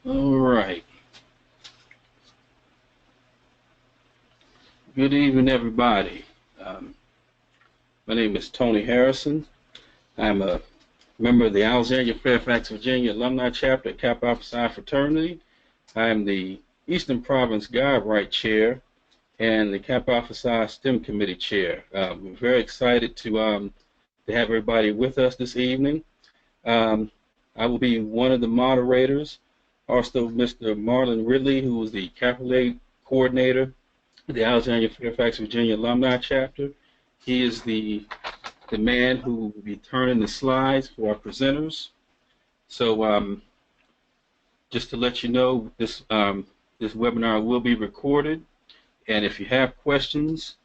All right. Good evening, everybody. Um, my name is Tony.harrison. I'm a member of the Alexandria-Fairfax, Virginia Alumni Chapter at Kappa Alpha Psi Fraternity. I am the Eastern Province Guide Right Chair and the Kappa Alpha Psi STEM Committee Chair. We're very excited to have everybody with us this evening. Um, I will be one of the moderators. Also, Mr. Marlon Ridley, who is the Capital Coordinator the Alexandria-Fairfax, Virginia Alumni Chapter. He is the man who will be turning the slides for our presenters. So just to let you know, this webinar will be recorded, and if you have questions,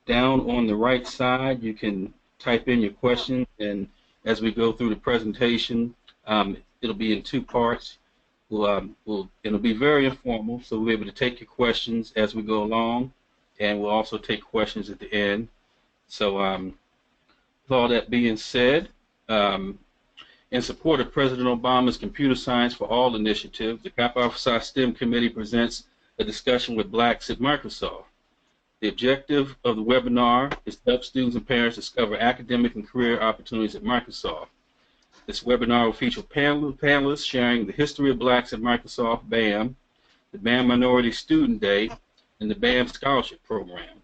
down on the right side, you can type in your question, and as we go through the presentation, it'll be in two parts. It'll be very informal, so we'll be able to take your questions as we go along, and we'll also take questions at the end. So with all that being said, in support of President Obama's Computer Science for All initiative, the Kappa Alpha Psi STEM Committee presents a discussion with Blacks at Microsoft. The objective of the webinar is to help students and parents discover academic and career opportunities at Microsoft. This webinar will feature panelists sharing the history of Blacks at Microsoft BAM, the BAM Minority Student Day, and the BAM Scholarship Program.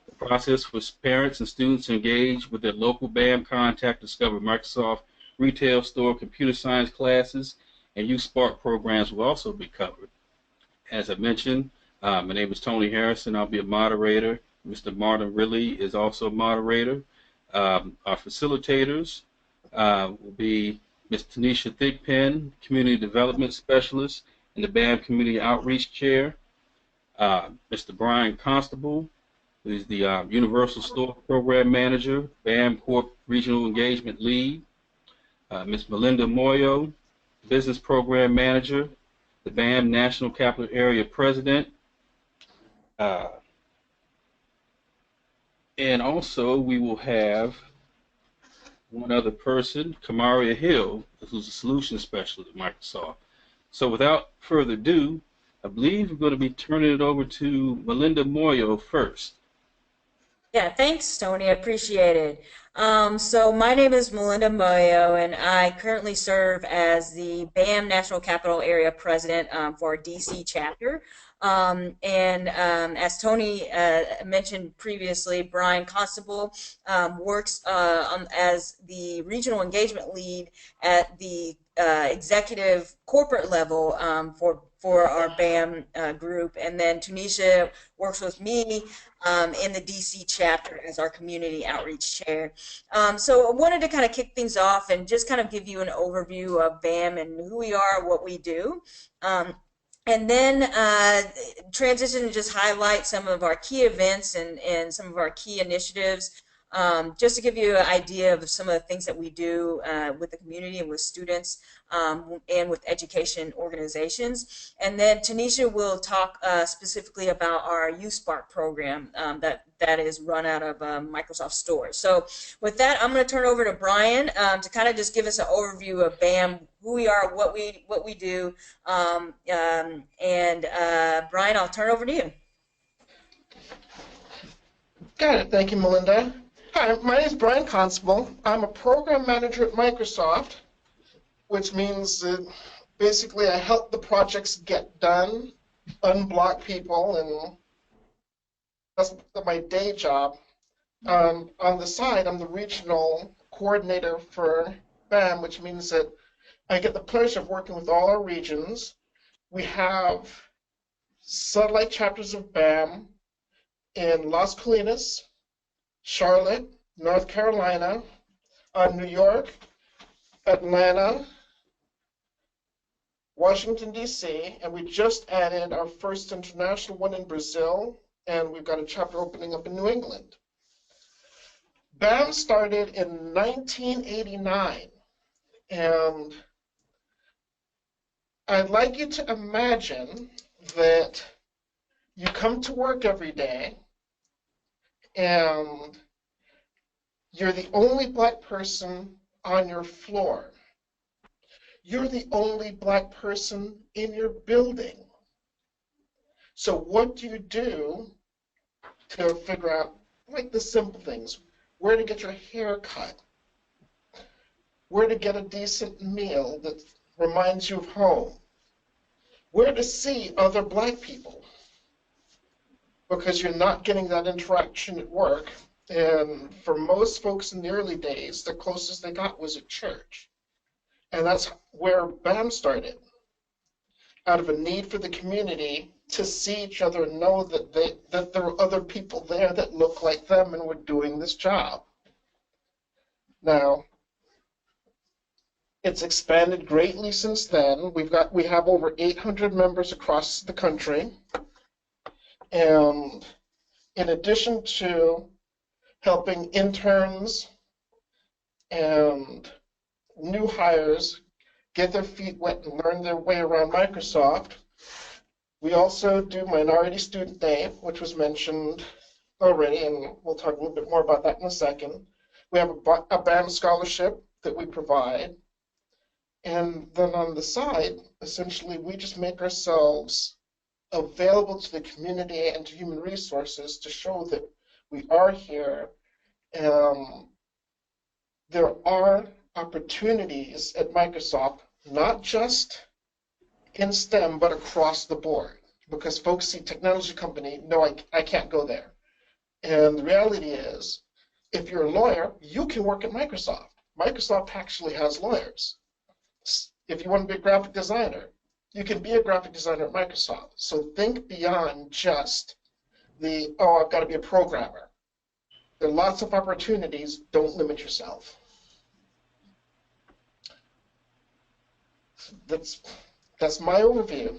The process for parents and students to engage with their local BAM contact to discover Microsoft retail store computer science classes and YouthSpark programs will also be covered. As I mentioned, my name is Tony.harrison. I'll be a moderator. Mr. Martin Ridley is also a moderator. Our facilitators will be Ms. Tanisha Thigpen, Community Development Specialist and the BAM Community Outreach Chair. Mr. Brian Constable, who is the Universal Store Program Manager, BAM Corp Regional Engagement Lead. Ms. Melinda Moyo, Business Program Manager, the BAM National Capital Area President. And also we will have one other person, Kamaria Hill, who's a Solutions Specialist at Microsoft. So without further ado, I believe we're going to be turning it over to Melinda Moyo first. Yeah, thanks, Tony. I appreciate it. So my name is Melinda Moyo, and I currently serve as the BAM National Capital Area President for our DC chapter. As Tony mentioned previously, Brian Constable works as the regional engagement lead at the executive corporate level for our BAM group, and then Tunisia works with me in the DC chapter as our community outreach chair. So I wanted to kind of kick things off and just kind of give you an overview of BAM and who we are, what we do. And then transition to just highlight some of our key events and some of our key initiatives, just to give you an idea of some of the things that we do with the community and with students and with education organizations. And then Tanisha will talk specifically about our YouthSpark program that is run out of Microsoft Stores. So with that, I'm going to turn it over to Brian to kind of just give us an overview of BAM, who we are, what we do. Brian, I'll turn it over to you. Got it. Thank you, Melinda. Hi, my name is Brian Constable. I'm a program manager at Microsoft, which means that basically I help the projects get done, unblock people, and that's my day job. On the side, I'm the regional coordinator for BAM, which means that I get the pleasure of working with all our regions. We have satellite chapters of BAM in Las Colinas, Charlotte, North Carolina, New York, Atlanta, Washington, D.C., and we just added our first international one in Brazil, and we've got a chapter opening up in New England. BAM started in 1989, and I'd like you to imagine that you come to work every day and you're the only Black person on your floor. You're the only Black person in your building. So what do you do to figure out, like, the simple things? Where to get your hair cut? Where to get a decent meal that reminds you of home? Where to see other Black people? Because you're not getting that interaction at work. And for most folks in the early days, the closest they got was at church. And that's where BAM started, out of a need for the community to see each other and know that there were other people there that looked like them and were doing this job. Now, it's expanded greatly since then. We have over 800 members across the country. And in addition to helping interns and new hires get their feet wet and learn their way around Microsoft, we also do Minority Student Day, which was mentioned already, and we'll talk a little bit more about that in a second. We have a BAM scholarship that we provide. And then on the side, essentially, we just make ourselves available to the community and to human resources to show that we are here. There are opportunities at Microsoft, not just in STEM, but across the board. Because folks see technology company, no, I can't go there. And the reality is, if you're a lawyer, you can work at Microsoft. Microsoft actually has lawyers. If you want to be a graphic designer, you can be a graphic designer at Microsoft. So think beyond just oh, I've got to be a programmer. There are lots of opportunities. Don't limit yourself. That's my overview.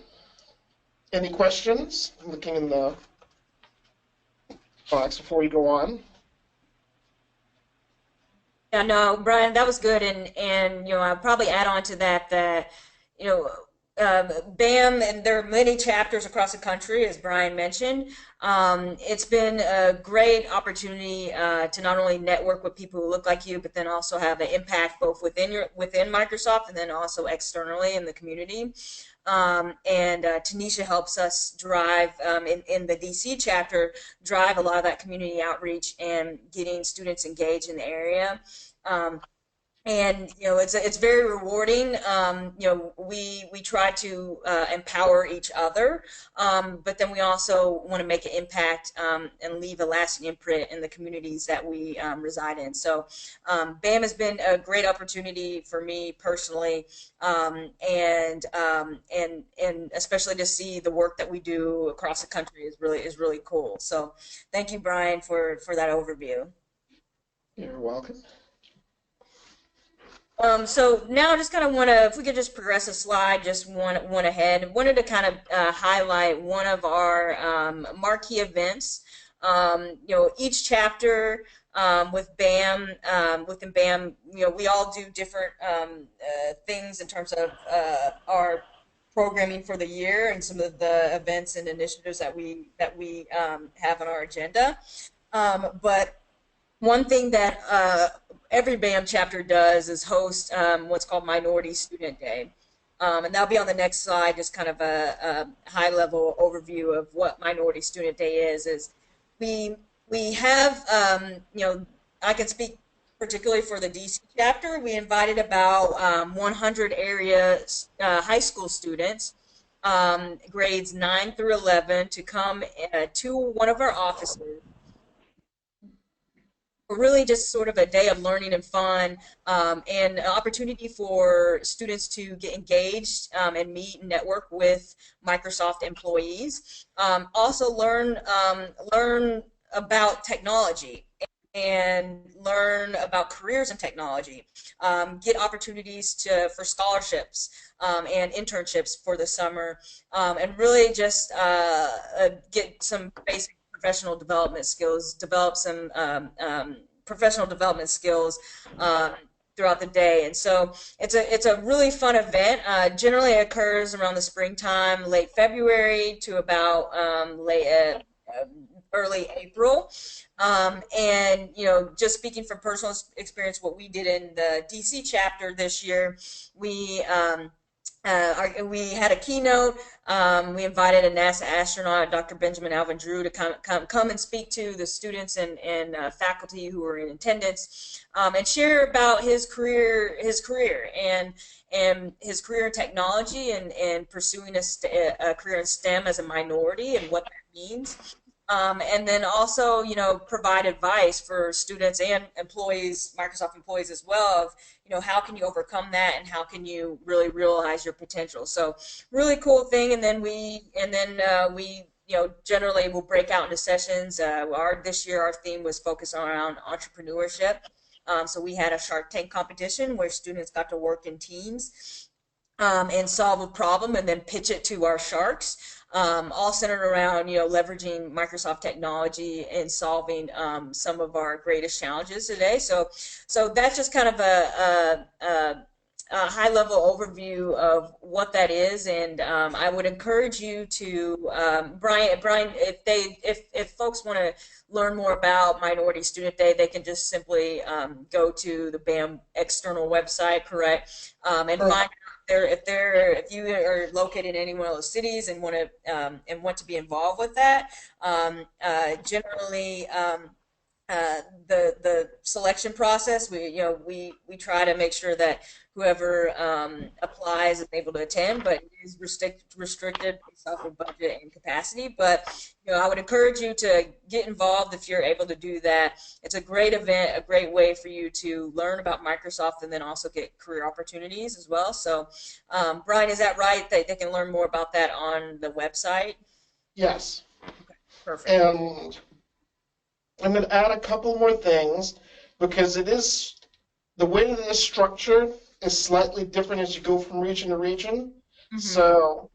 Any questions? I'm looking in the box before we go on. Yeah, no, Brian, that was good, and I'll probably add on to that BAM, and there are many chapters across the country, as Brian mentioned. It's been a great opportunity to not only network with people who look like you, but then also have an impact both within Microsoft and then also externally in the community. Tanisha helps us drive, in the DC chapter, drive a lot of that community outreach and getting students engaged in the area. It's very rewarding. We try to empower each other, but then we also want to make an impact and leave a lasting imprint in the communities that we reside in. So BAM has been a great opportunity for me personally, and especially to see the work that we do across the country is really cool. So thank you, Brian, for that overview. You're welcome. So now I just kind of want to, if we could just progress a slide, just one ahead, wanted to kind of highlight one of our marquee events. Each chapter within BAM, we all do different things in terms of our programming for the year and some of the events and initiatives that we have on our agenda. But one thing that every BAM chapter does is host what's called Minority Student Day. And that'll be on the next slide, just kind of a high-level overview of what Minority Student Day is we have, I can speak particularly for the DC chapter. We invited about 100 area high school students, grades 9 through 11, to come to one of our offices. Really just sort of a day of learning and fun, and an opportunity for students to get engaged and meet and network with Microsoft employees. Also learn about technology and learn about careers in technology. Get opportunities for scholarships and internships for the summer, and really just get some basic professional development skills, develop some professional development skills throughout the day. And so it's a really fun event. Generally occurs around the springtime, late February to about early April. And just speaking from personal experience, what we did in the DC chapter this year, we we had a keynote. We invited a NASA astronaut, Dr. Benjamin Alvin Drew, to come and speak to the students and faculty who were in attendance, and share about his career and his career in technology and pursuing a career in STEM as a minority and what that means. And then also, provide advice for students and employees, Microsoft employees as well, of, how can you overcome that and how can you really realize your potential. So really cool thing. And then we generally will break out into sessions. This year, our theme was focused around entrepreneurship. So we had a Shark Tank competition where students got to work in teams and solve a problem and then pitch it to our sharks. All centered around, leveraging Microsoft technology and solving some of our greatest challenges today. So that's just kind of a high-level overview of what that is, and I would encourage you to, Brian, if folks want to learn more about Minority Student Day, they can just simply go to the BAM external website, correct, and find if you are located in any one of those cities and want to be involved with that. Generally, the selection process, we try to make sure that whoever applies is able to attend, but it is restricted based off of budget and capacity. But I would encourage you to get involved if you're able to do that. It's a great event, a great way for you to learn about Microsoft and then also get career opportunities as well. So, Brian, is that right? They can learn more about that on the website? Yes. Okay, perfect. And I'm going to add a couple more things because the way that it is structured is slightly different as you go from region to region. Mm-hmm. So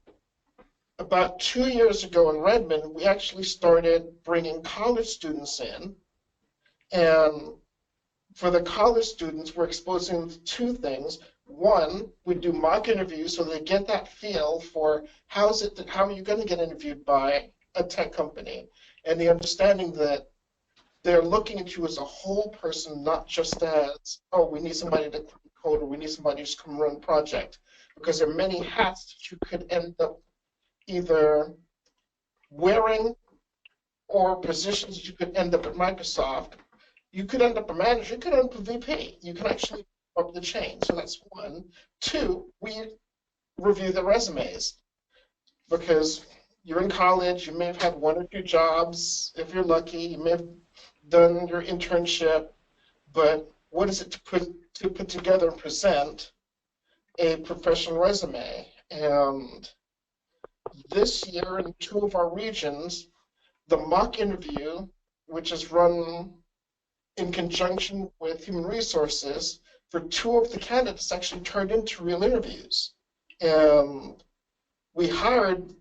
about 2 years ago in Redmond, we actually started bringing college students in. And for the college students, we're exposing them to two things. One, we do mock interviews so they get that feel for how are you going to get interviewed by a tech company, and the understanding that they're looking at you as a whole person, not just as, oh, we need somebody to code or we need somebody to come run a project. Because there are many hats that you could end up either wearing or positions that you could end up at Microsoft. You could end up a manager, you could end up a VP. You can actually up the chain. So that's one. Two, we review the resumes. Because you're in college, you may have had 1 or 2 jobs. If you're lucky, you may have done your internship, but what is it to put together and present a professional resume? And this year in 2 of our regions, the mock interview, which is run in conjunction with human resources, for 2 of the candidates actually turned into real interviews. And we hired,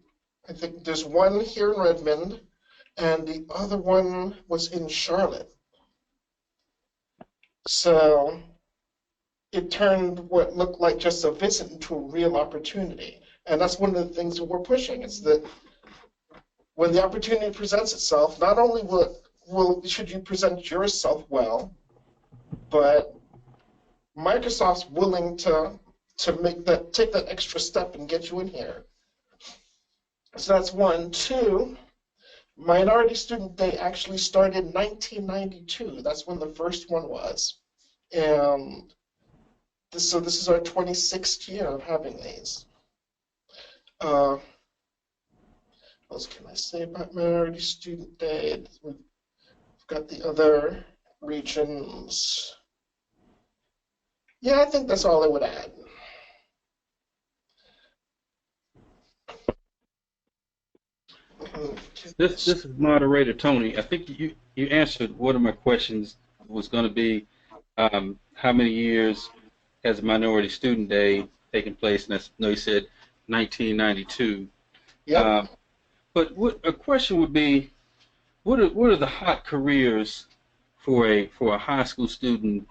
I think there's one here in Redmond, and the other one was in Charlotte. So it turned what looked like just a visit into a real opportunity. And that's one of the things that we're pushing, is that when the opportunity presents itself, not only should you present yourself well, but Microsoft's willing to take that extra step and get you in here. So that's one. Two, Minority Student Day actually started in 1992. That's when the first one was. And so this is our 26th year of having these. What else can I say about Minority Student Day? We've got the other regions. Yeah, I think that's all I would add. This is moderator Tony. I think you answered one of my questions. Was going to be how many years has Minority Student Day taken place? And no, you said 1992. Yeah. But a question would be, what are the hot careers for a high school student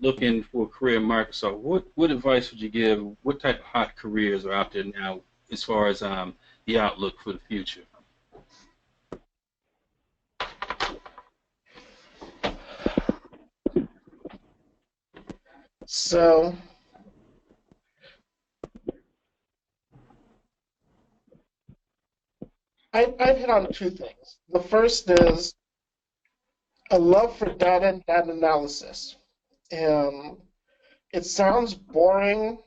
looking for a career in Microsoft? What advice would you give? What type of hot careers are out there now as far as the outlook for the future? So I'd hit on two things. The first is a love for data and data analysis. And it sounds boring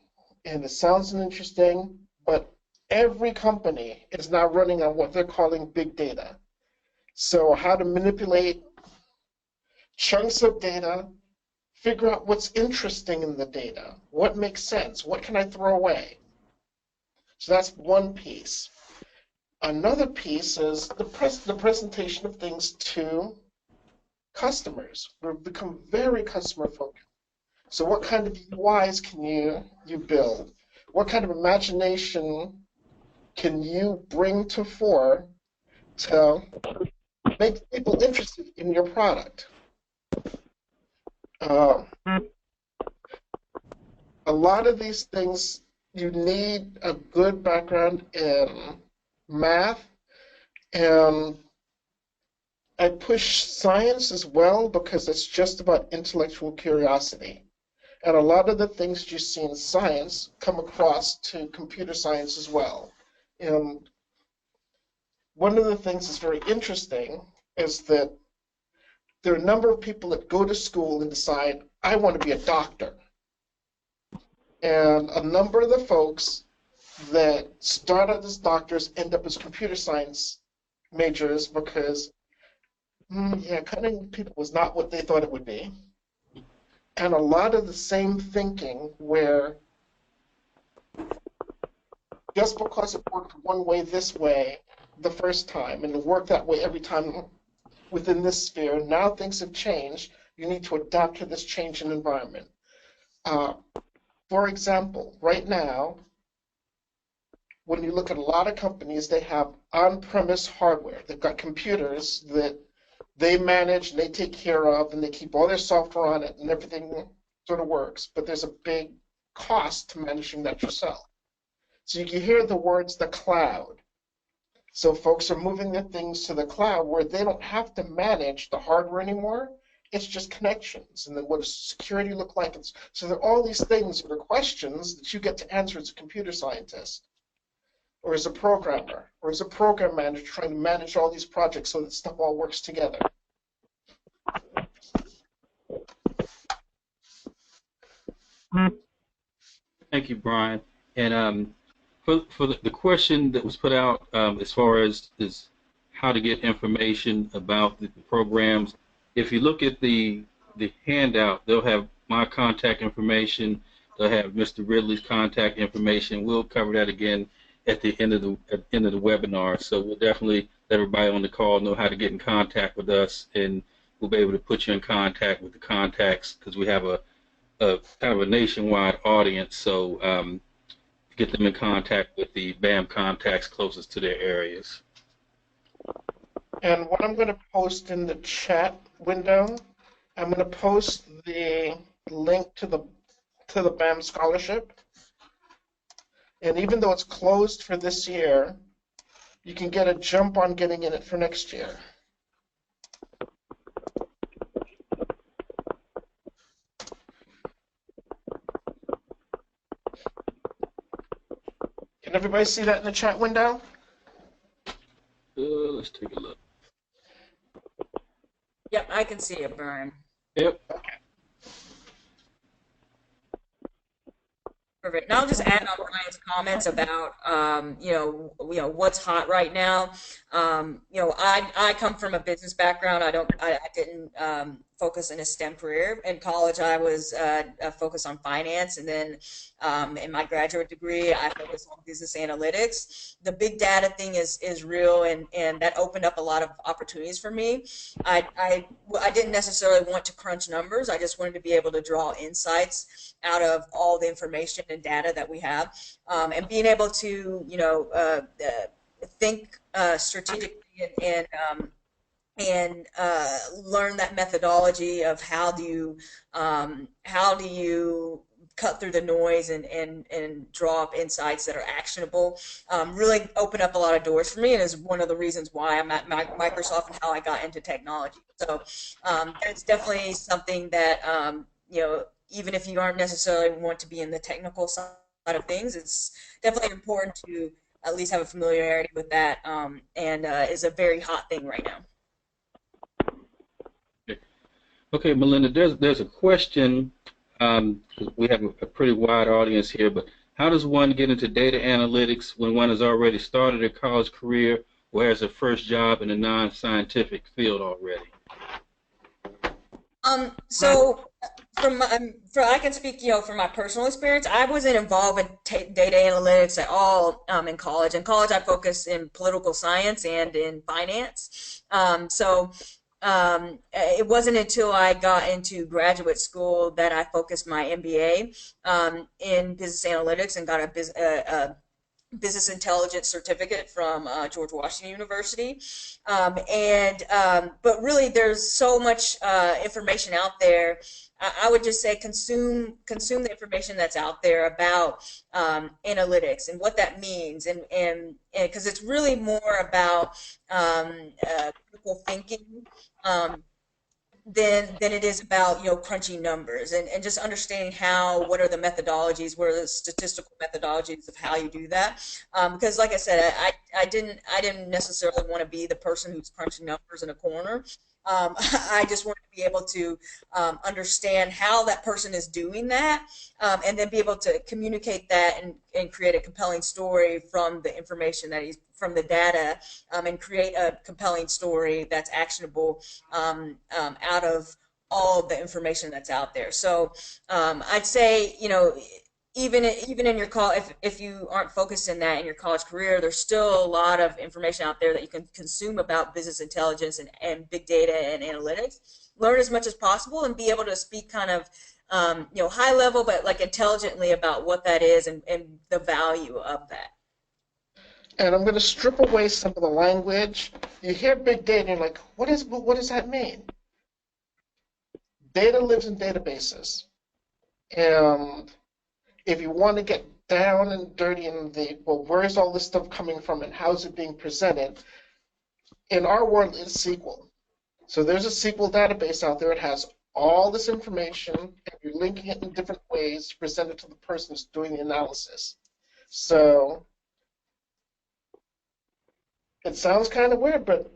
and it sounds interesting, but every company is now running on what they're calling big data. So how to manipulate chunks of data, figure out what's interesting in the data, what makes sense, what can I throw away. So that's one piece. Another piece is the presentation of things to customers. We've become very customer focused. So what kind of UIs can you build? What kind of imagination can you bring to fore to make people interested in your product? A lot of these things, you need a good background in math, and I push science as well because it's just about intellectual curiosity. And a lot of the things you see in science come across to computer science as well. And one of the things that's very interesting is that there are a number of people that go to school and decide, I want to be a doctor. And a number of the folks that start out as doctors end up as computer science majors because, cutting people was not what they thought it would be. And a lot of the same thinking where just because it worked one way this way the first time and it worked that way every time within this sphere, now things have changed. You need to adapt to this change in environment. For example, right now, when you look at a lot of companies, they have on-premise hardware. They've got computers that they manage and they take care of, and they keep all their software on it, and everything sort of works. But there's a big cost to managing that yourself. So you hear the words the cloud. So folks are moving their things to the cloud where they don't have to manage the hardware anymore. It's just connections. And then what does security look like? So there are all these things that are questions that you get to answer as a computer scientist, or as a programmer, or as a program manager trying to manage all these projects so that stuff all works together. Thank you, Brian. And for the question that was put out as far as is how to get information about the programs, if you look at the handout, they'll have my contact information. They'll have Mr. Ridley's contact information. We'll cover that again at the end of the webinar. So we'll definitely let everybody on the call know how to get in contact with us, and we'll be able to put you in contact with the contacts because we have a kind of a nationwide audience. So get them in contact with the BAM contacts closest to their areas. And what I'm going to post in the chat window, I'm going to post the link to the BAM scholarship. And even though it's closed for this year, you can get a jump on getting in it for next year. Can everybody see that in the chat window? Let's take a look. Yep, I can see it, Brian. Yep. Okay. Perfect. And I'll just add on Brian's comments about what's hot right now. I come from a business background. I didn't focus in a STEM career. In college, I was focused on finance, and then in my graduate degree, I focused on business analytics. The big data thing is real, and that opened up a lot of opportunities for me. I didn't necessarily want to crunch numbers. I just wanted to be able to draw insights out of all the information and data that we have, and being able to think strategically and learn that methodology of how do you cut through the noise and draw up insights that are actionable, really open up a lot of doors for me, and is one of the reasons why I'm at Microsoft and how I got into technology. So it's definitely something that even if you aren't necessarily want to be in the technical side of things, it's definitely important to at least have a familiarity with that, and is a very hot thing right now. Okay, Melinda, there's a question. 'Cause we have a pretty wide audience here, but how does one get into data analytics when one has already started a college career or has a first job in a non-scientific field already? So I can speak, from my personal experience. I wasn't involved in data analytics at all in college. In college, I focused in political science and in finance. It wasn't until I got into graduate school that I focused my MBA in business analytics and got a business intelligence certificate from George Washington University. But really, there's so much information out there. I would just say consume the information that's out there about analytics and what that means, and because it's really more about critical thinking. Than it is about crunching numbers and just understanding what are the methodologies, what are the statistical methodologies of how you do that. Because like I said, I didn't necessarily want to be the person who's crunching numbers in a corner. I just want to be able to understand how that person is doing that, and then be able to communicate that and create a compelling story from the information from the data, and create a compelling story that's actionable out of all of the information that's out there. So I'd say, even in your if you aren't focused in that in your college career, there's still a lot of information out there that you can consume about business intelligence and big data and analytics. Learn as much as possible and be able to speak kind of high level, but like intelligently about what that is and the value of that. And I'm going to strip away some of the language. You hear big data, and you're like, what does that mean? Data lives in databases. And if you want to get down and dirty in where's all this stuff coming from and how's it being presented? In our world, it's SQL. So there's a SQL database out there. It has all this information, and you're linking it in different ways to present it to the person who's doing the analysis. So it sounds kind of weird, but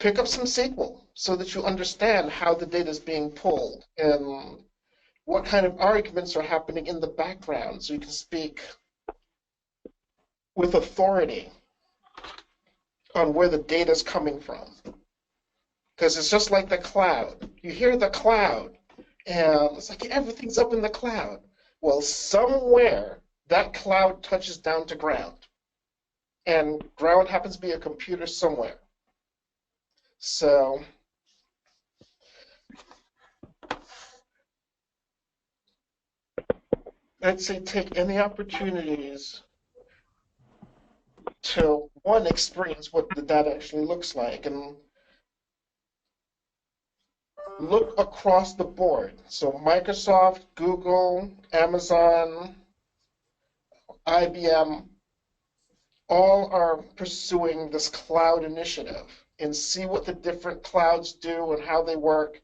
pick up some SQL so that you understand how the data is being pulled and what kind of arguments are happening in the background, so you can speak with authority on where the data is coming from. Because it's just like the cloud. You hear the cloud, and it's like everything's up in the cloud. Well, somewhere that cloud touches down to ground. And ground happens to be a computer somewhere. So I'd say take any opportunities to, one, experience what the data actually looks like, and look across the board. So Microsoft, Google, Amazon, IBM, all are pursuing this cloud initiative, and see what the different clouds do and how they work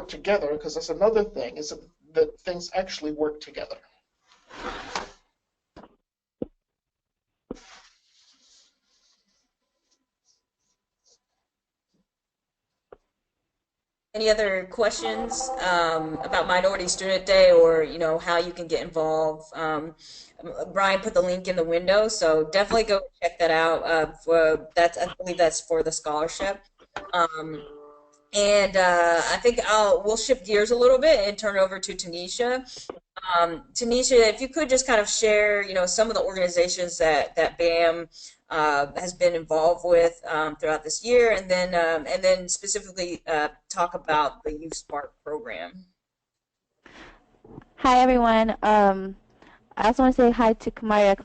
together, because that's another thing, is that things actually work together. Any other questions about Minority Student Day, or how you can get involved? Brian put the link in the window, so definitely go check that out. I believe that's for the scholarship. I think we'll shift gears a little bit and turn it over to Tanisha. Tanisha, if you could just kind of share, some of the organizations that BAM has been involved with throughout this year, and then specifically talk about the YouthSpark program. Hi, everyone. I also want to say hi to Kamaria.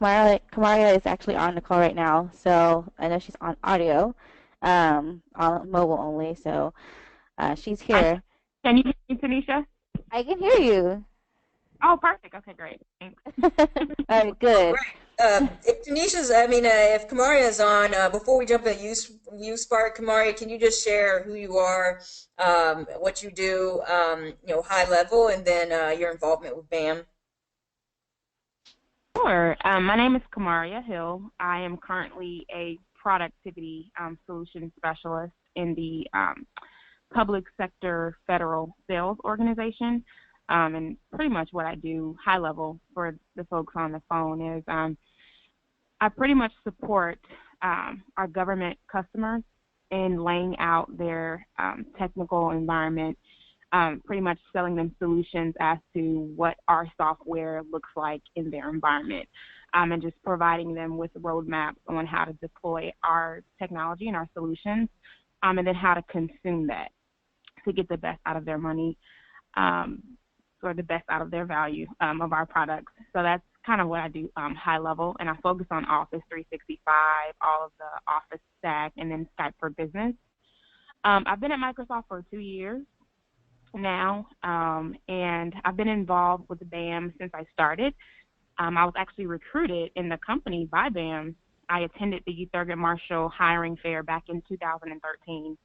Kamaria is actually on the call right now, so I know she's on audio, on mobile only, so she's here. Can you hear me, Tanisha? I can hear you. Oh, perfect. Okay, great. Thanks. All right, good. If Tanisha's, I mean, if Kamaria is on, before we jump into YouthSpark, Kamaria, can you just share who you are, what you do, high level, and then your involvement with BAM? Sure. My name is Kamaria Hill. I am currently a productivity solution specialist in the public sector federal sales organization. And pretty much what I do high level for the folks on the phone is I pretty much support our government customers in laying out their technical environment, pretty much selling them solutions as to what our software looks like in their environment, and just providing them with roadmaps on how to deploy our technology and our solutions, and then how to consume that to get the best out of their money, or the best out of their value of our products. So that's kind of what I do high level, and I focus on Office 365, all of the Office stack, and then Skype for Business. I've been at Microsoft for 2 years now, and I've been involved with the BAM since I started. I was actually recruited in the company by BAM. I attended the Youth Thurgood Marshall hiring fair back in 2013.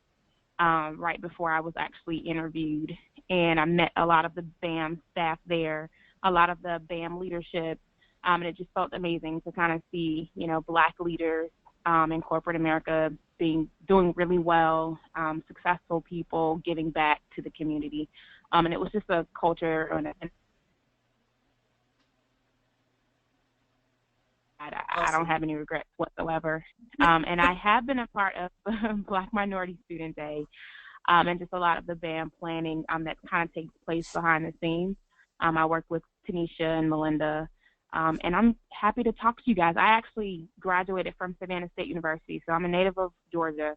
Right before I was actually interviewed, and I met a lot of the BAM staff there, a lot of the BAM leadership, and it just felt amazing to kind of see, Black leaders in corporate America doing really well, successful people giving back to the community, and it was just a culture and I don't have any regrets whatsoever. And I have been a part of Black Minority Student Day, and just a lot of the BAM planning that kind of takes place behind the scenes. I work with Tanisha and Melinda, and I'm happy to talk to you guys. I actually graduated from Savannah State University, so I'm a native of Georgia,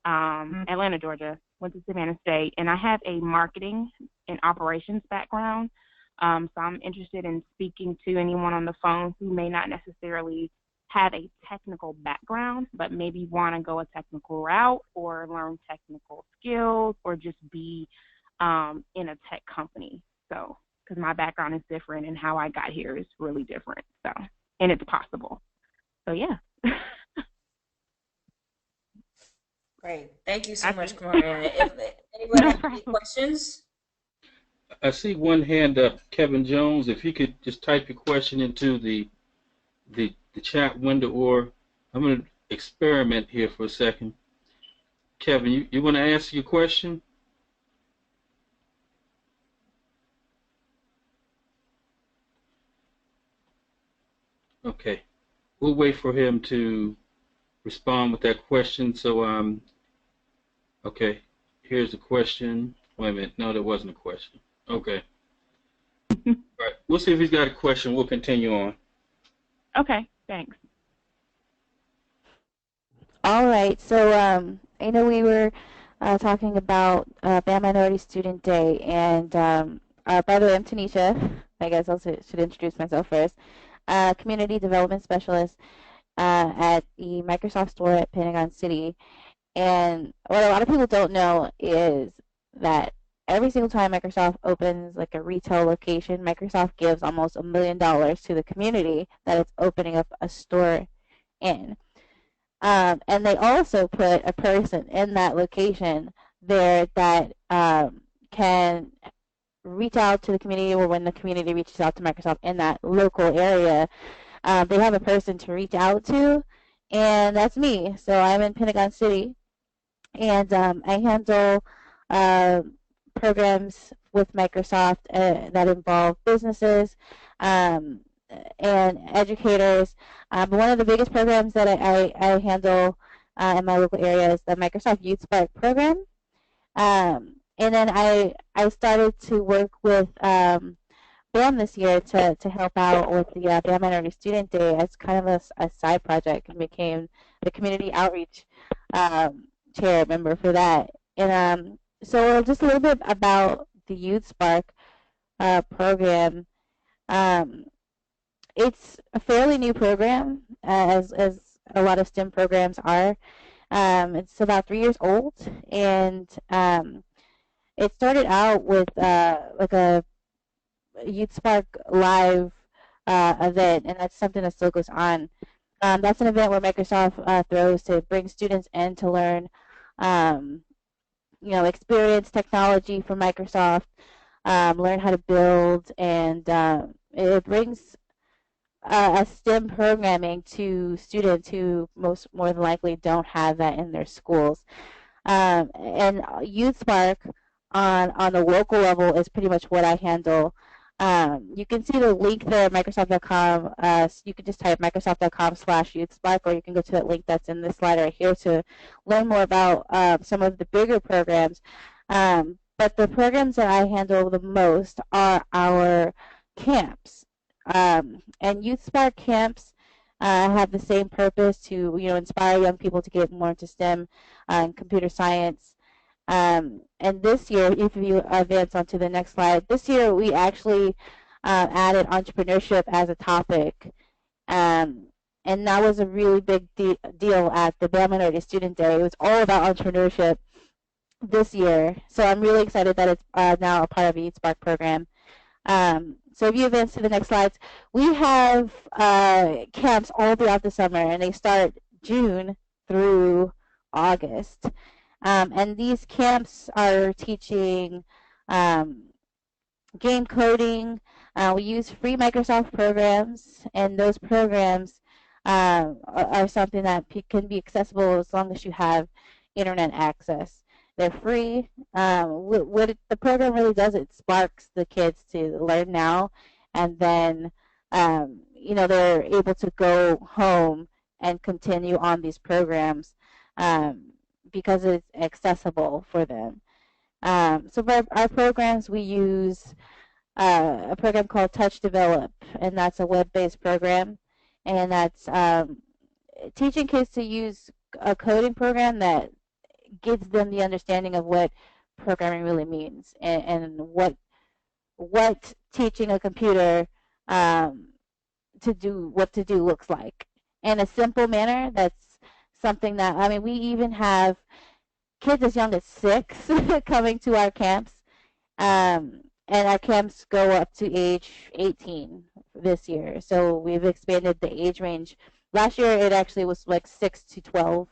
Atlanta, Georgia, went to Savannah State, and I have a marketing and operations background. So I'm interested in speaking to anyone on the phone who may not necessarily have a technical background, but maybe want to go a technical route or learn technical skills or just be in a tech company. So, because my background is different and how I got here is really different. So, and it's possible. So, yeah. Great. Thank you so much, Kamaria. If anybody has any questions? I see one hand up, Kevin Jones. If you could just type your question into the chat window, or I'm going to experiment here for a second. Kevin, you want to ask your question? Okay. We'll wait for him to respond with that question. So, okay. Here's the question. Wait a minute. No, there wasn't a question. Okay. All right. We'll see if he's got a question. We'll continue on. Okay. Thanks. All right. So I know we were talking about BAM Minority Student Day, and by the way, I'm Tanisha. I guess I should introduce myself first. Community Development Specialist at the Microsoft store at Pentagon City. And what a lot of people don't know is that every single time Microsoft opens like a retail location, Microsoft gives almost $1 million to the community that it's opening up a store in. And they also put a person in that location there that can reach out to the community, or when the community reaches out to Microsoft in that local area, they have a person to reach out to, and that's me. So I'm in Pentagon City, and I handle programs with Microsoft that involve businesses and educators. But one of the biggest programs that I handle in my local area is the Microsoft YouthSpark program. And then I started to work with BAM this year to help out with the BAM Minority Student Day as kind of a side project, and became the community outreach chair member for that. And so just a little bit about the YouthSpark program. It's a fairly new program, as a lot of STEM programs are. It's about 3 years old, and it started out with like a YouthSpark live event, and that's something that still goes on. That's an event where Microsoft throws to bring students in to learn, experience technology from Microsoft, learn how to build, and it brings a STEM programming to students who more than likely don't have that in their schools. And YouthSpark on the local level is pretty much what I handle. You can see the link there at Microsoft.com. So you can just type Microsoft.com/YouthSpark, or you can go to that link that's in this slide right here to learn more about some of the bigger programs. But the programs that I handle the most are our camps. And YouthSpark camps have the same purpose to inspire young people to get more into STEM and computer science. And this year, if you advance onto the next slide, this year we actually added entrepreneurship as a topic. And that was a really big deal at the Bama Minority Student Day. It was all about entrepreneurship this year. So I'm really excited that it's now a part of the YouthSpark program. So if you advance to the next slides, we have camps all throughout the summer, and they start June through August. And these camps are teaching game coding. We use free Microsoft programs, and those programs are something that can be accessible as long as you have internet access. They're free. What the program really does, it sparks the kids to learn now, and then they're able to go home and continue on these programs because it's accessible for them. So for our programs, we use a program called Touch Develop, and that's a web-based program, and that's teaching kids to use a coding program that gives them the understanding of what programming really means, and what teaching a computer what to do looks like in a simple manner. That's something that we even have kids as young as 6 coming to our camps, and our camps go up to age 18 this year. So we've expanded the age range. Last year it actually was like 6 to 12,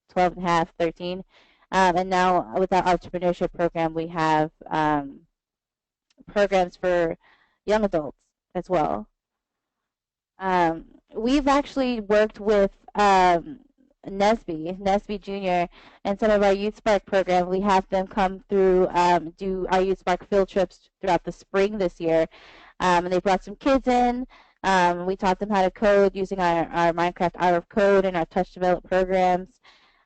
12 and a half, 13. And now with our entrepreneurship program, we have programs for young adults as well. We've actually worked with Nesby Jr. and some of our YouthSpark program. We have them come through, do our YouthSpark field trips throughout the spring this year. And they brought some kids in. We taught them how to code using our Minecraft Hour of Code and our Touch Develop programs.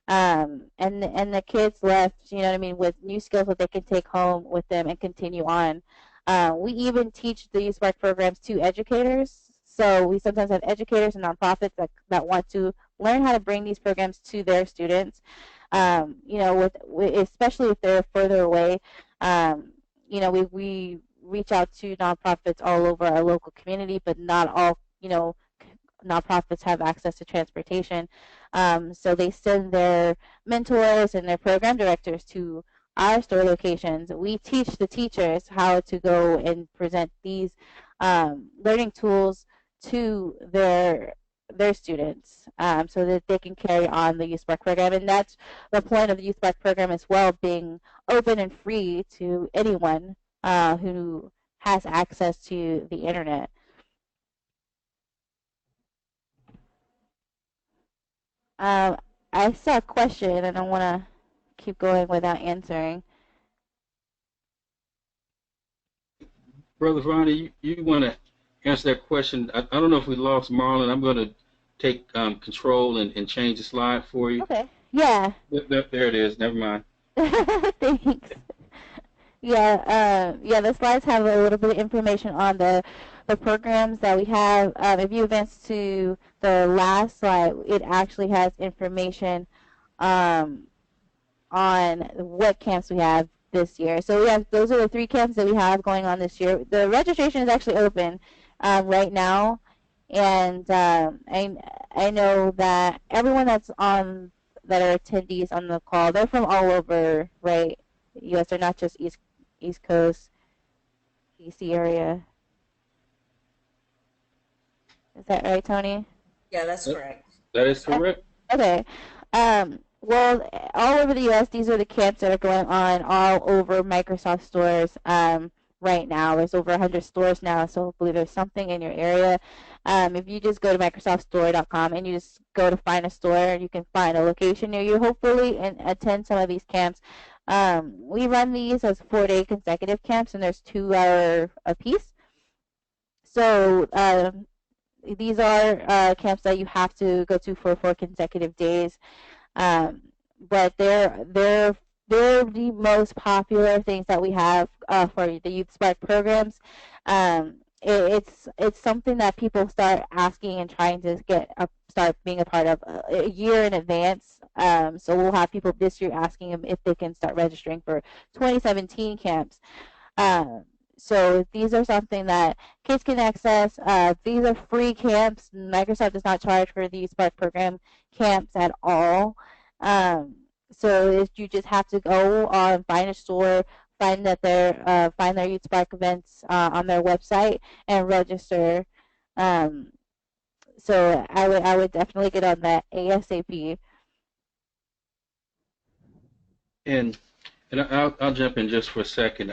And the kids left, with new skills that they can take home with them and continue on. We even teach the YouthSpark programs to educators. So we sometimes have educators and nonprofits that want to learn how to bring these programs to their students. Especially if they're further away. We reach out to nonprofits all over our local community, but not all nonprofits have access to transportation. So they send their mentors and their program directors to our store locations. We teach the teachers how to go and present these learning tools to their students, so that they can carry on the YouthSpark program. And that's the point of the YouthSpark program as well, being open and free to anyone who has access to the internet. I saw a question, and I don't want to keep going without answering. Brother Ronnie, you want to answer that question? I don't know if we lost Marlon. I'm going to take control and change the slide for you. Okay. Yeah. There it is. Never mind. Thanks. Yeah. The slides have a little bit of information on the programs that we have. If you advance to the last slide, it actually has information on what camps we have this year. So those are the 3 camps that we have going on this year. The registration is actually open right now, and I know that everyone that are attendees on the call, they're from all over, right? U.S. They're not just East Coast, DC area. Is that right, Tony? Yeah, that's That, correct. that is correct. Okay. Well, all over the U.S., these are the camps that are going on all over Microsoft stores right now. There's over 100 stores now, so hopefully there's something in your area. If you just go to MicrosoftStore.com and you just go to find a store, you can find a location near you, hopefully, and attend some of these camps. We run these as 4-day consecutive camps, and there's 2 hour a piece. So these are camps that you have to go to for 4 consecutive days. But they're the most popular things that we have for the YouthSpark programs. It's something that people start asking and trying to start being a part of a year in advance. So we'll have people this year asking them if they can start registering for 2017 camps. So these are something that kids can access. These are free camps. Microsoft does not charge for the Spark program camps at all. So you just have to go on, find a store, find their Youth Spark events on their website and register. So I would definitely get on that ASAP. And I'll jump in just for a second.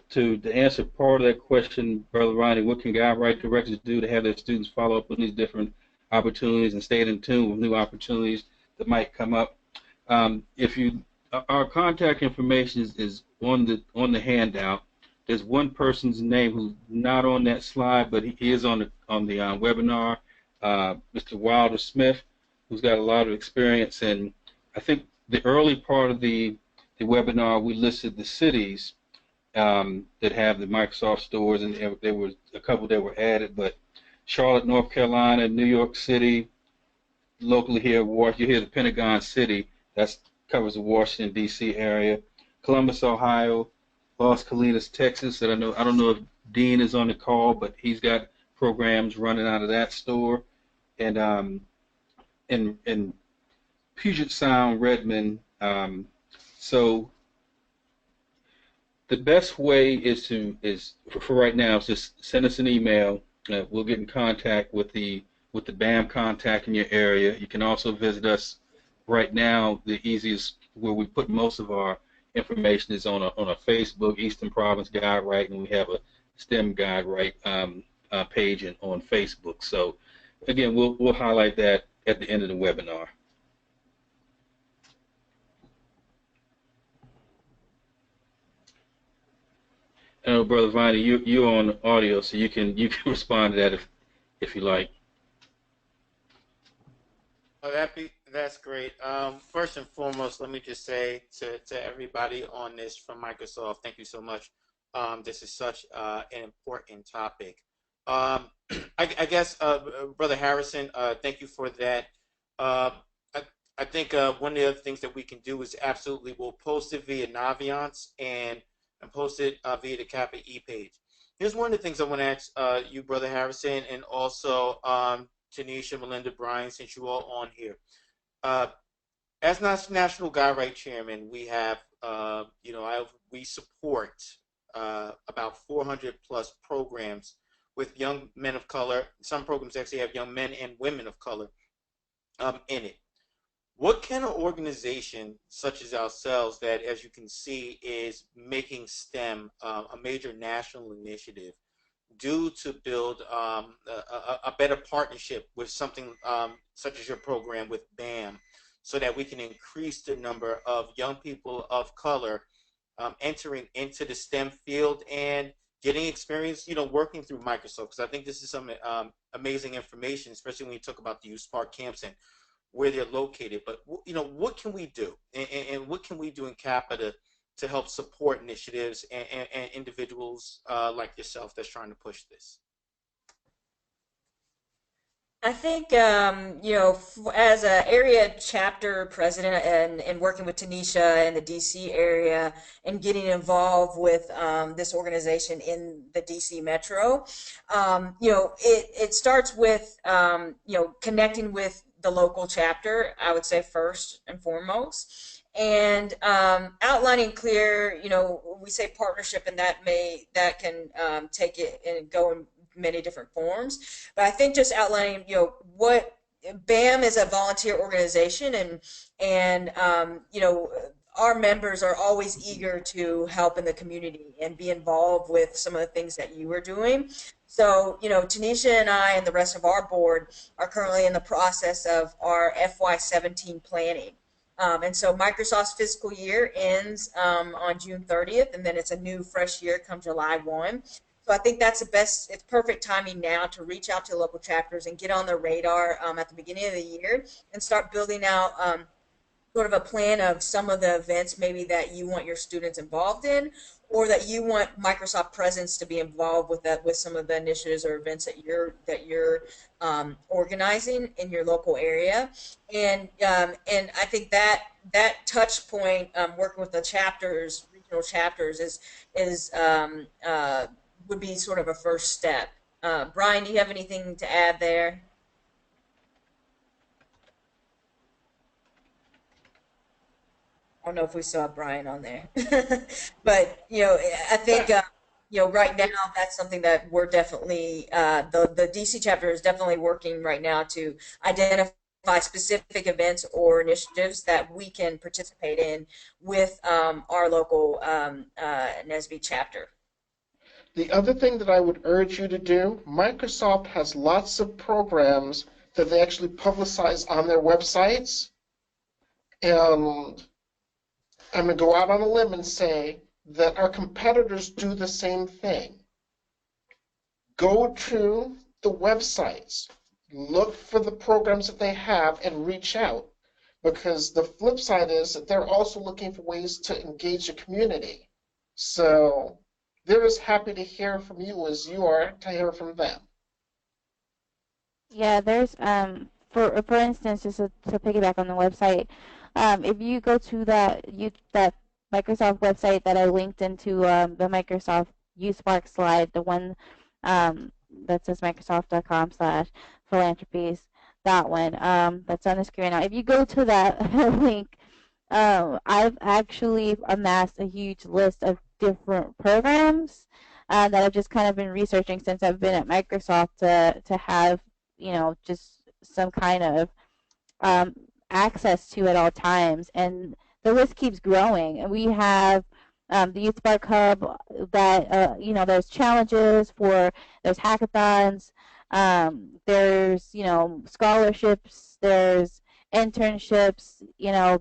To answer part of that question, Brother Ronnie, what can guide directors do to have their students follow up on these different opportunities and stay in tune with new opportunities that might come up? Our contact information is on the handout. There's one person's name who's not on that slide, but he is on the webinar, Mr. Wilder Smith, who's got a lot of experience. And I think the early part of the webinar, we listed the cities that have the Microsoft stores, and there were a couple that were added, but Charlotte, North Carolina, New York City, locally here, you hear the Pentagon City, that covers the Washington, D.C. area, Columbus, Ohio, Las Colinas, Texas, that I don't know if Dean is on the call, but he's got programs running out of that store, and in Puget Sound, Redmond. So the best way is for right now is just send us an email. We'll get in contact with the BAM contact in your area. You can also visit us right now. The easiest where we put most of our information is on a Facebook, Eastern Province Guide Right, and we have a STEM Guide Right page on Facebook. So again, we'll highlight that at the end of the webinar. Brother Viney, you're on audio, so you can respond to that if you like. Oh, that's great. First and foremost, let me just say to everybody on this from Microsoft, thank you so much. This is such an important topic. I guess, Brother Harrison, thank you for that. I think one of the other things that we can do is absolutely we'll post it via Naviance and post it via the Kappa e-page. Here's one of the things I want to ask you, Brother Harrison, and also Tanisha, Melinda, Brian, since you all on here. As National Guide Right Chairman, we have, we support about 400 plus programs with young men of color. Some programs actually have young men and women of color in it. What can an organization such as ourselves that, as you can see, is making STEM a major national initiative do to build a better partnership with something such as your program with BAM, so that we can increase the number of young people of color entering into the STEM field and getting experience, working through Microsoft? Because I think this is some amazing information, especially when you talk about the YouthSpark camps and where they're located. But what can we do, and what can we do in Kappa to help support initiatives and individuals like yourself that's trying to push this? I think, as an area chapter president and working with Tanisha in the DC area and getting involved with this organization in the DC Metro, it starts with, connecting with the local chapter, I would say first and foremost, and outlining clear, we say partnership, and that can take it and go in many different forms. But I think just outlining, what BAM is a volunteer organization, and our members are always eager to help in the community and be involved with some of the things that you are doing. So, Tanisha and I and the rest of our board are currently in the process of our FY17 planning. And so Microsoft's fiscal year ends on June 30th, and then it's a new fresh year come July 1. So I think it's perfect timing now to reach out to local chapters and get on their radar at the beginning of the year and start building out sort of a plan of some of the events maybe that you want your students involved in, or that you want Microsoft Presence to be involved with some of the initiatives or events that you're organizing in your local area. And I think that touch point, working with the chapters, regional chapters, is would be sort of a first step. Brian, do you have anything to add there? I don't know if we still have Brian on there, but I think right now that's something that we're definitely the DC chapter is definitely working right now to identify specific events or initiatives that we can participate in with our local NSBE chapter. The other thing that I would urge you to do, Microsoft has lots of programs that they actually publicize on their websites, and I'm going to go out on a limb and say that our competitors do the same thing. Go to the websites, look for the programs that they have, and reach out. Because the flip side is that they're also looking for ways to engage the community. So they're as happy to hear from you as you are to hear from them. Yeah, there's for instance, just to piggyback on the website, if you go to that Microsoft website that I linked into the Microsoft YouthSpark slide, the one that says Microsoft.com/philanthropies, that one that's on the screen now. If you go to that link, I've actually amassed a huge list of different programs that I've just kind of been researching since I've been at Microsoft to have just some kind of access to at all times, and the list keeps growing. And we have the YouthSpark Hub that there's challenges there's hackathons, there's scholarships, there's internships,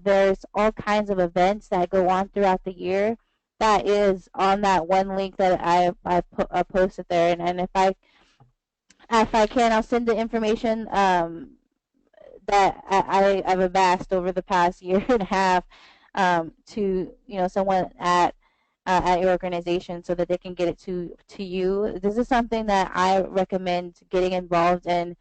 there's all kinds of events that go on throughout the year. That is on that one link that I posted there, and if I can, I'll send the information that I've amassed over the past year and a half to someone at your organization so that they can get it to you. This is something that I recommend getting involved in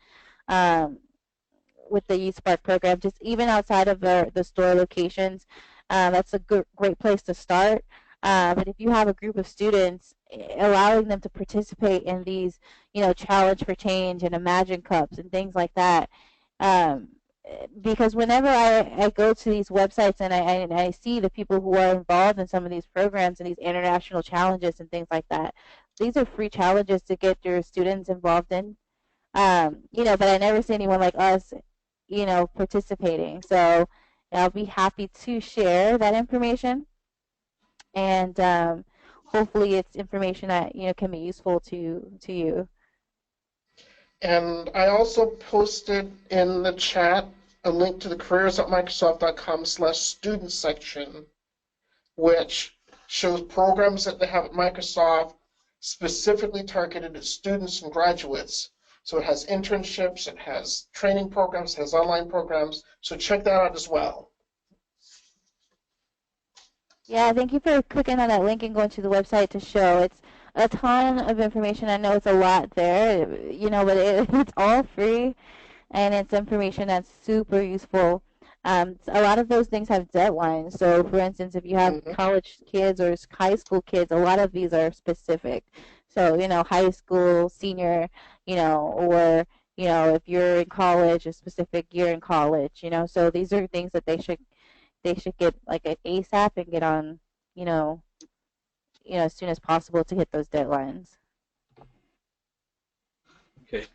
with the YouthSpark program, just even outside of the store locations. That's a great place to start. But if you have a group of students, allowing them to participate in these, Challenge for Change and Imagine Cups and things like that. Because whenever I go to these websites and I see the people who are involved in some of these programs and these international challenges and things like that, these are free challenges to get your students involved in. But I never see anyone like us, participating. So I'll be happy to share that information, and hopefully it's information that can be useful to you. And I also posted in the chat a link to the careers@microsoft.com/student section, which shows programs that they have at Microsoft specifically targeted at students and graduates. So it has internships, it has training programs, it has online programs. So check that out as well. Yeah, thank you for clicking on that link and going to the website to show. It's a ton of information. I know it's a lot there, but it's all free, and it's information that's super useful. A lot of those things have deadlines. So, for instance, if you have college kids or high school kids, a lot of these are specific. So, high school, senior, or if you're in college, a specific year in college, So these are things that they should get like an ASAP and get on, as soon as possible to hit those deadlines. Okay,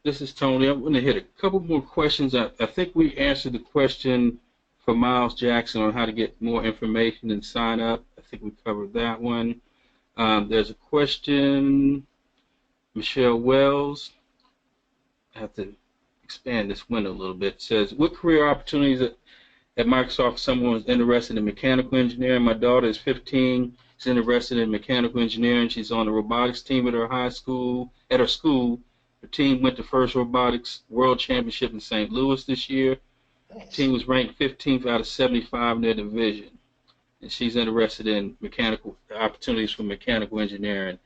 this is Tony. I'm going to hit a couple more questions. I think we answered the question for Miles Jackson on how to get more information and sign up. I think we covered that one. There's a question, Michelle Wells. I have to expand this window a little bit. It says, what career opportunities at Microsoft someone is interested in mechanical engineering? My daughter is 15. She's interested in mechanical engineering. She's on the robotics team at her school. Her team went to first robotics world championship in St. Louis this year. Nice. The team was ranked 15th out of 75 in their division. And she's interested in mechanical opportunities for mechanical engineering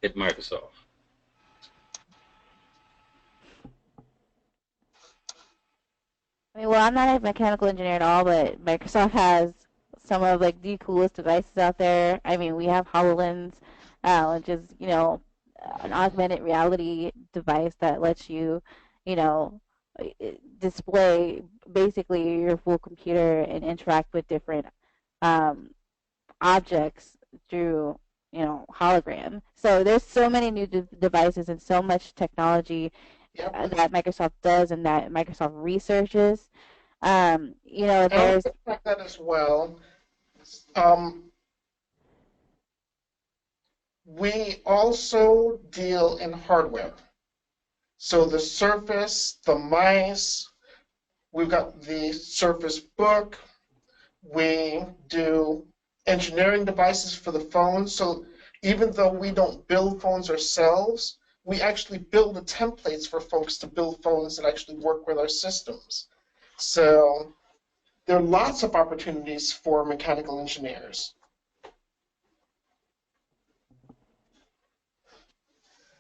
at Microsoft. I mean, well, I'm not a mechanical engineer at all, but Microsoft has some of like the coolest devices out there. I mean, we have HoloLens, which is, an augmented reality device that lets you, you know, display basically your full computer and interact with different um, objects through, hologram. So there's so many new devices and so much technology Yep. that Microsoft does and that Microsoft researches. And There's I'll check that as well. We also deal in hardware. So the Surface, the mice, we've got the Surface Book. We do engineering devices for the phone. So even though we don't build phones ourselves, we actually build the templates for folks to build phones that actually work with our systems. So there are lots of opportunities for mechanical engineers.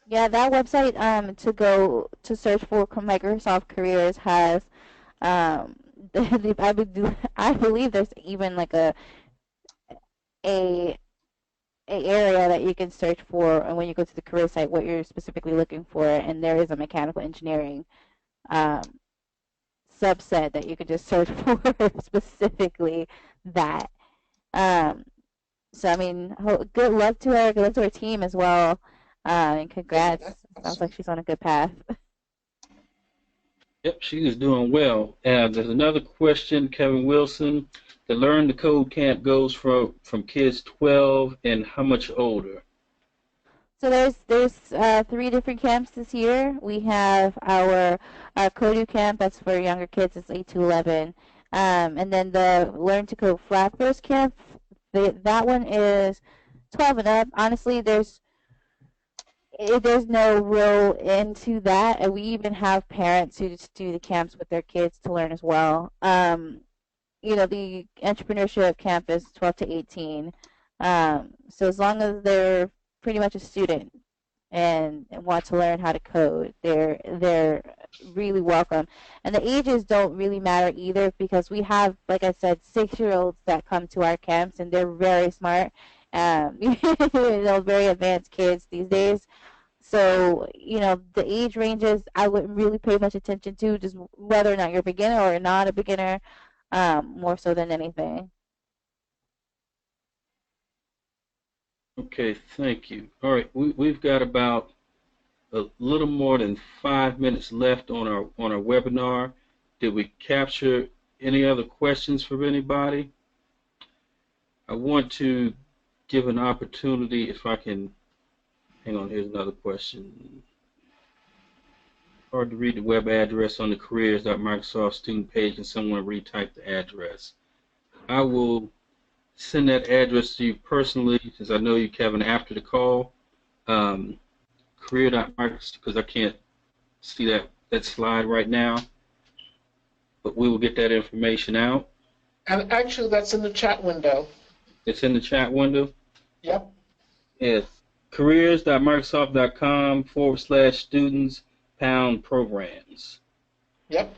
Yeah, that website to go to search for Microsoft careers has I believe there's even like a area that you can search for, and when you go to the career site, what you're specifically looking for, and there is a mechanical engineering um, subset that you could just search for specifically that. Um, so I mean, good luck to her. Good luck to her team as well, and congrats. That's Sounds awesome. like she's on a good path. Yep, she is doing well. There's another question, Kevin Wilson. The Learn to Code camp goes from kids 12 and how much older? So there's 3 different camps this year. We have our Kodu camp, that's for younger kids, it's 8 to 11, and then the Learn to Code Flappers camp, that one is 12 and up. Honestly, there's no real end to that, and we even have parents who just do the camps with their kids to learn as well. The entrepreneurship camp is 12 to 18. So as long as they're pretty much a student and want to learn how to code, they're really welcome. And the ages don't really matter either because we have, like I said, 6-year-olds that come to our camps and they're very smart. Very advanced kids these days. So, the age ranges I wouldn't really pay much attention to, just whether or not you're a beginner or not a beginner, more so than anything. Okay, thank you. All right, we've got about a little more than 5 minutes left on our webinar. Did we capture any other questions from anybody? I want to give an opportunity if I can. Hang on, here's another question. Hard to read the web address on the careers.microsoft student page. Can someone retype the address? I will send that address to you personally, since I know you, Kevin, after the call. Career.microsoft, because I can't see that slide right now, but we will get that information out. And actually, that's in the chat window. It's in the chat window. Yep. It's careers.microsoft.com/students-programs. Yep.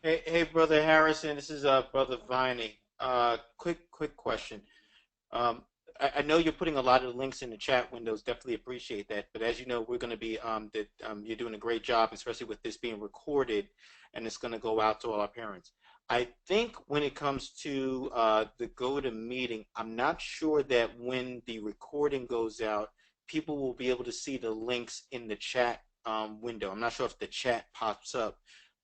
Hey, Brother Harrison, this is Brother Viney. Quick question. I know you're putting a lot of links in the chat windows. Definitely appreciate that. But as you know, we're going to be you're doing a great job, especially with this being recorded, and it's going to go out to all our parents. I think when it comes to the GoToMeeting, I'm not sure that when the recording goes out, people will be able to see the links in the chat window. I'm not sure if the chat pops up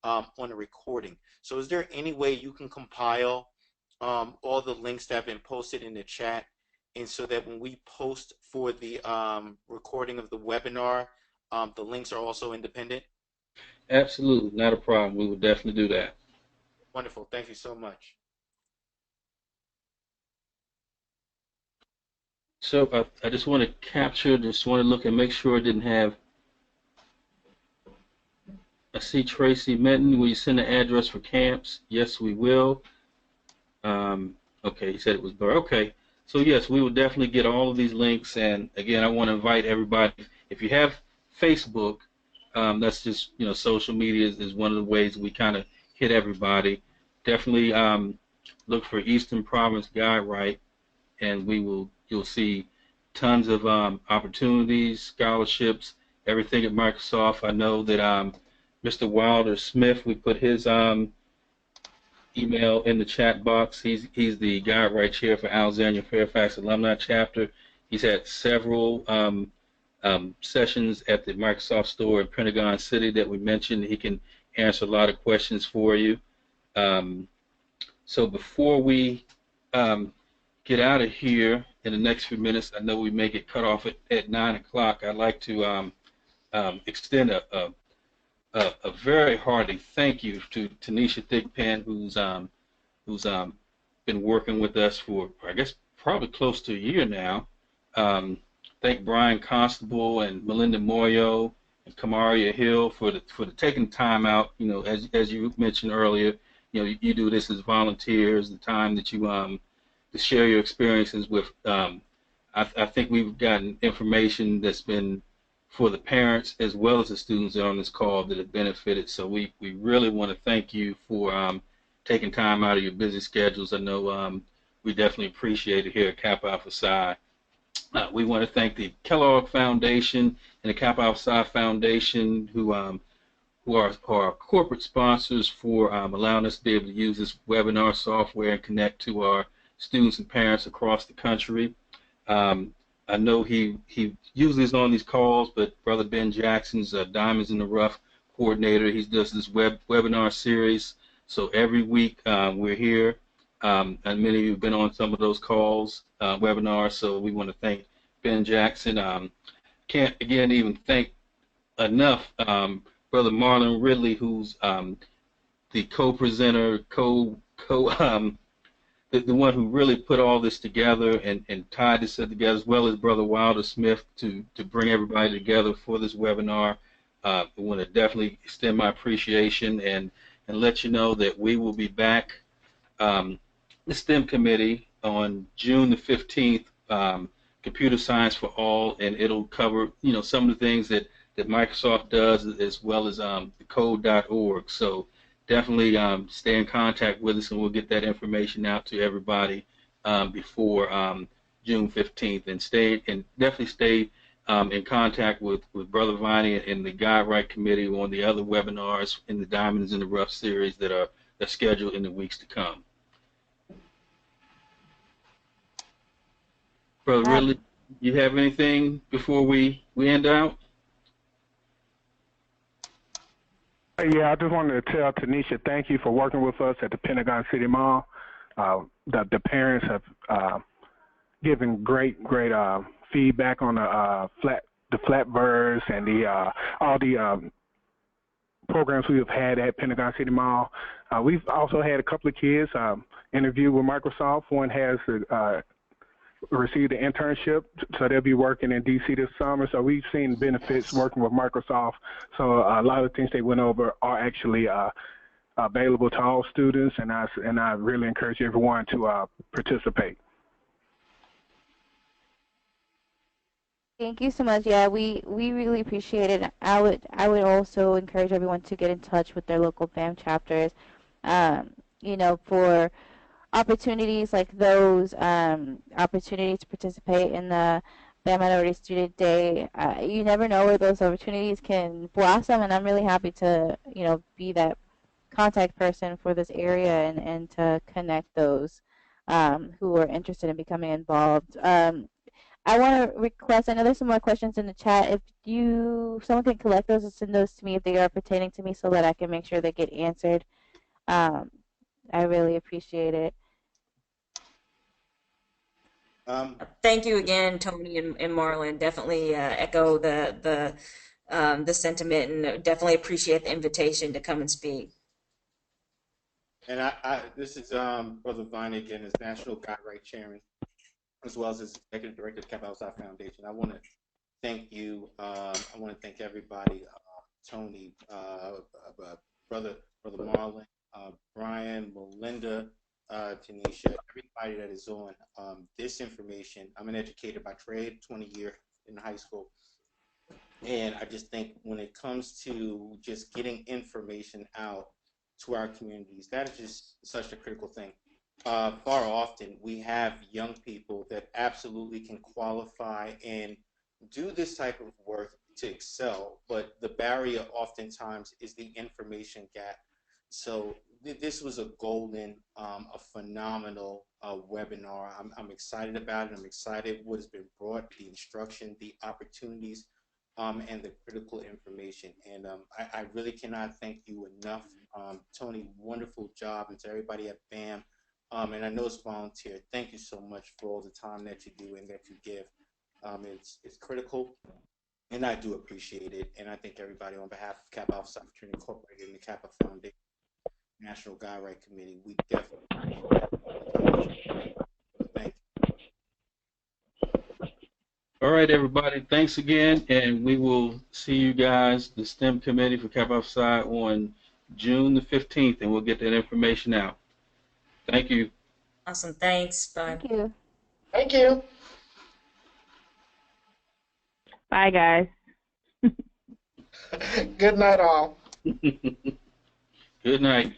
on the recording. So is there any way you can compile all the links that have been posted in the chat, and so that when we post for the recording of the webinar, the links are also independent? Absolutely, not a problem. We will definitely do that. Wonderful. Thank you so much. So I just want to capture, just want to look and make sure it didn't have. I see Tracy Minton. Will you send the address for camps? Yes, we will. Okay, he said it was Burr. Okay, so yes, we will definitely get all of these links. And again, I want to invite everybody. If you have Facebook, that's just, social media is one of the ways we kind of hit everybody. Definitely look for Eastern Province Guide Right, and you'll see tons of opportunities, scholarships, everything at Microsoft. I know that Mr. Wilder Smith, we put his email in the chat box. He's the guide right chair for Alexandria-Fairfax Alumni Chapter. He's had several sessions at the Microsoft store in Pentagon City that we mentioned. He can answer a lot of questions for you. So before we get out of here in the next few minutes, I know we may get cut off at 9 o'clock. I'd like to extend a very hearty thank you to Tanisha Thigpen, who's been working with us for, I guess, probably close to a year now. Thank Brian Constable and Melinda Moyo and Kamaria Hill for the taking time out. As you mentioned earlier, you do this as volunteers. The time that you to share your experiences with. I think we've gotten information that's been for the parents as well as the students that are on this call that have benefited. So we really want to thank you for taking time out of your busy schedules. I know we definitely appreciate it here at Kappa Alpha Psi. We want to thank the Kellogg Foundation and the Kappa Alpha Psi Foundation, who are our corporate sponsors for allowing us to be able to use this webinar software and connect to our students and parents across the country. I know he usually is on these calls, but Brother Ben Jackson's Diamonds in the Rough coordinator. He does this webinar series. So every week we're here, and many of you have been on some of those calls, webinars. So we want to thank Ben Jackson. Can't again even thank enough Brother Marlon Ridley, who's the co-presenter, the one who really put all this together and tied this together, as well as Brother Wilder Smith, to bring everybody together for this webinar. I want to definitely extend my appreciation and let you know that we will be back, the STEM committee, on June the 15th, Computer Science for All, and it'll cover some of the things that Microsoft does, as well as the code.org. So definitely stay in contact with us, and we'll get that information out to everybody before June 15th. And definitely stay in contact with Brother Viney and the Guide Right Committee on the other webinars in the Diamonds in the Rough series that are scheduled in the weeks to come. Brother Ridley, you have anything before we end out? Yeah, I just wanted to tell Tanisha thank you for working with us at the Pentagon City Mall. The parents have given great feedback on the flatbirds and all the programs we have had at Pentagon City Mall. We've also had a couple of kids interview with Microsoft. One has received an internship, so they'll be working in DC this summer. So we've seen benefits working with Microsoft. So a lot of the things they went over are actually available to all students, and I really encourage everyone to participate. Thank you so much. Yeah, we really appreciate it. I would also encourage everyone to get in touch with their local FAM chapters, for opportunities like those, opportunities to participate in the FAM Minority Student Day. You never know where those opportunities can blossom, and I'm really happy to, be that contact person for this area and to connect those who are interested in becoming involved. I want to request, I know there's some more questions in the chat. If someone can collect those and send those to me if they are pertaining to me so that I can make sure they get answered. I really appreciate it. Thank you again, Tony and Marlon. Definitely echo the sentiment, and definitely appreciate the invitation to come and speak. And this is Brother Vine again, as National Guide Chairman, as well as Executive Director of the Kappa Outside Foundation. I want to thank you. I want to thank everybody, Tony, Brother Marlon, Brian, Melinda, Tanisha, everybody that is on this information. I'm an educator by trade, 20 years in high school. And I just think when it comes to just getting information out to our communities, that is just such a critical thing. Far often, we have young people that absolutely can qualify and do this type of work to excel, but the barrier oftentimes is the information gap. So this was a golden, a phenomenal webinar. I'm excited about it. I'm excited what has been brought, the instruction, the opportunities, and the critical information. And I really cannot thank you enough. Tony, wonderful job. And to everybody at BAM, and I know it's volunteer, thank you so much for all the time that you do and that you give. It's critical, and I do appreciate it. And I thank everybody on behalf of Kappa Alpha Psi Fraternity Incorporated and the Kappa Foundation, National Guide Right Committee. We definitely appreciate that. Thank you. All right, everybody. Thanks again, and we will see you guys, the STEM committee for Kappa Alpha Psi, on June the 15th, and we'll get that information out. Thank you. Awesome. Thanks. Bye. Thank you. Thank you. Bye, guys. Good night, all. Good night.